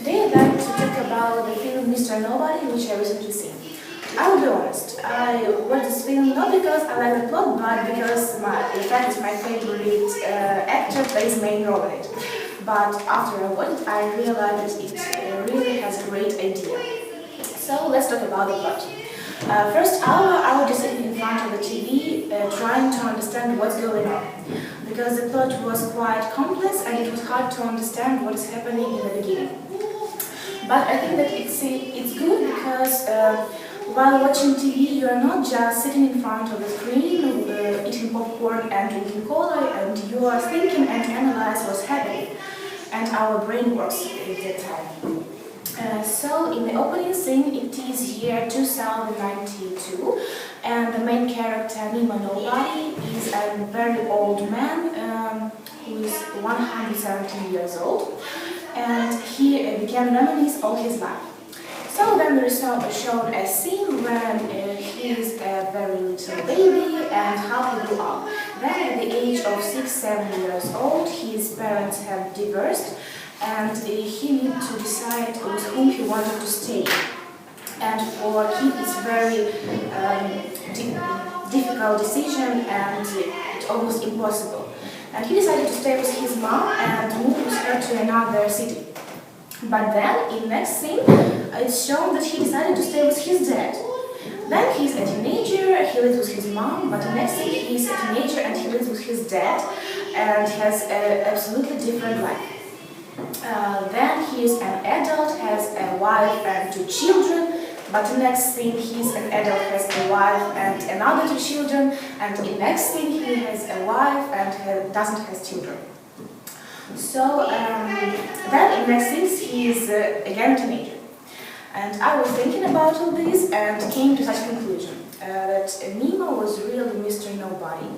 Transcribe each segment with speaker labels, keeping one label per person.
Speaker 1: Today I'd like to talk about the film Mr. Nobody, which I recently seen. I will be honest, I watched this film not because I like the plot, but because in fact my favorite actor plays main role in it. But after I watched it, I realized that it really has a great idea. So let's talk about the plot. First hour, I was just sitting in front of the TV trying to understand what's going on. Because the plot was quite complex and it was hard to understand what is happening in the beginning. But I think that it's good because while watching TV, you are not just sitting in front of the screen, eating popcorn and drinking cola, and you are thinking and analyze what's happening. And our brain works at that time. So in the opening scene, it is year 2092, and the main character, Nima Nobody, is a very old man who is 117 years old, and he began reminisce all his life. So then there is shown a scene when he is a very little baby and how he grew up. Then at the age of 6-7 years old, his parents have divorced, and he needed to decide with whom he wanted to stay. And for him it's very difficult decision, and it's almost impossible. And he decided to stay with his mom and move with her to another city. But then, in the next scene, it's shown that he decided to stay with his dad. Then he's a teenager, he lives with his mom, but the next scene he's a teenager and he lives with his dad and has an absolutely different life. Then he is an adult, has a wife and 2 children, but the next thing he's an adult, has a wife and another 2 children, and the next thing he has a wife and doesn't have children. So then in the next thing he is again a teenager. And I was thinking about all this and came to such conclusion that Nima was really Mr. Nobody.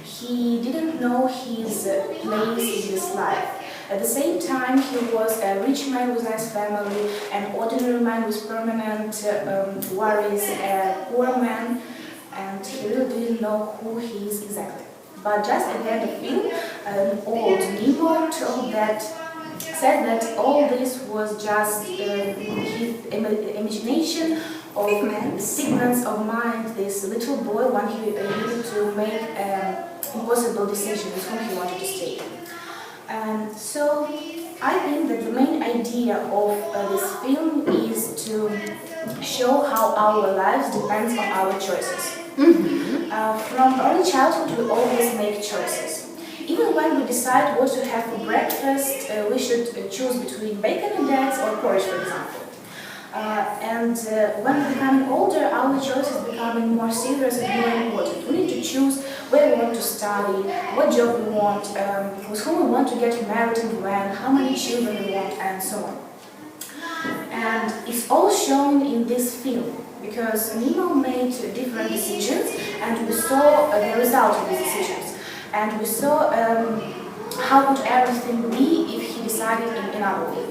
Speaker 1: He didn't know his place in this life. At the same time, he was a rich man with a nice family, an ordinary man with permanent worries, a poor man, and he really didn't know who he is exactly. But just at the end of the film, an old Nemo said that all this was just his imagination of Figments of mind, this little boy when he needed to make an impossible decision with whom he wanted to stay. So I think that the main idea of this film is to show how our lives depends on our choices. From early childhood we always make choices. Even when we decide what to have for breakfast, we should choose between bacon and eggs or porridge, for example. When we're becoming older, our choices becoming more serious and more important. We need to choose where we want to study, what job we want, with whom we want to get married and when, how many children we want, and so on. And it's all shown in this film, because Nemo made different decisions and we saw the result of these decisions. And we saw how would everything be if he decided in another way.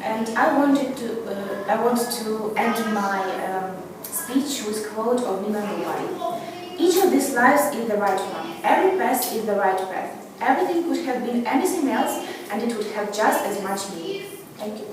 Speaker 1: And I wanted to end my speech with a quote of Nima Nobody. Each of these lives is the right one. Every path is the right path. Everything could have been anything else, and it would have just as much meaning. Thank you.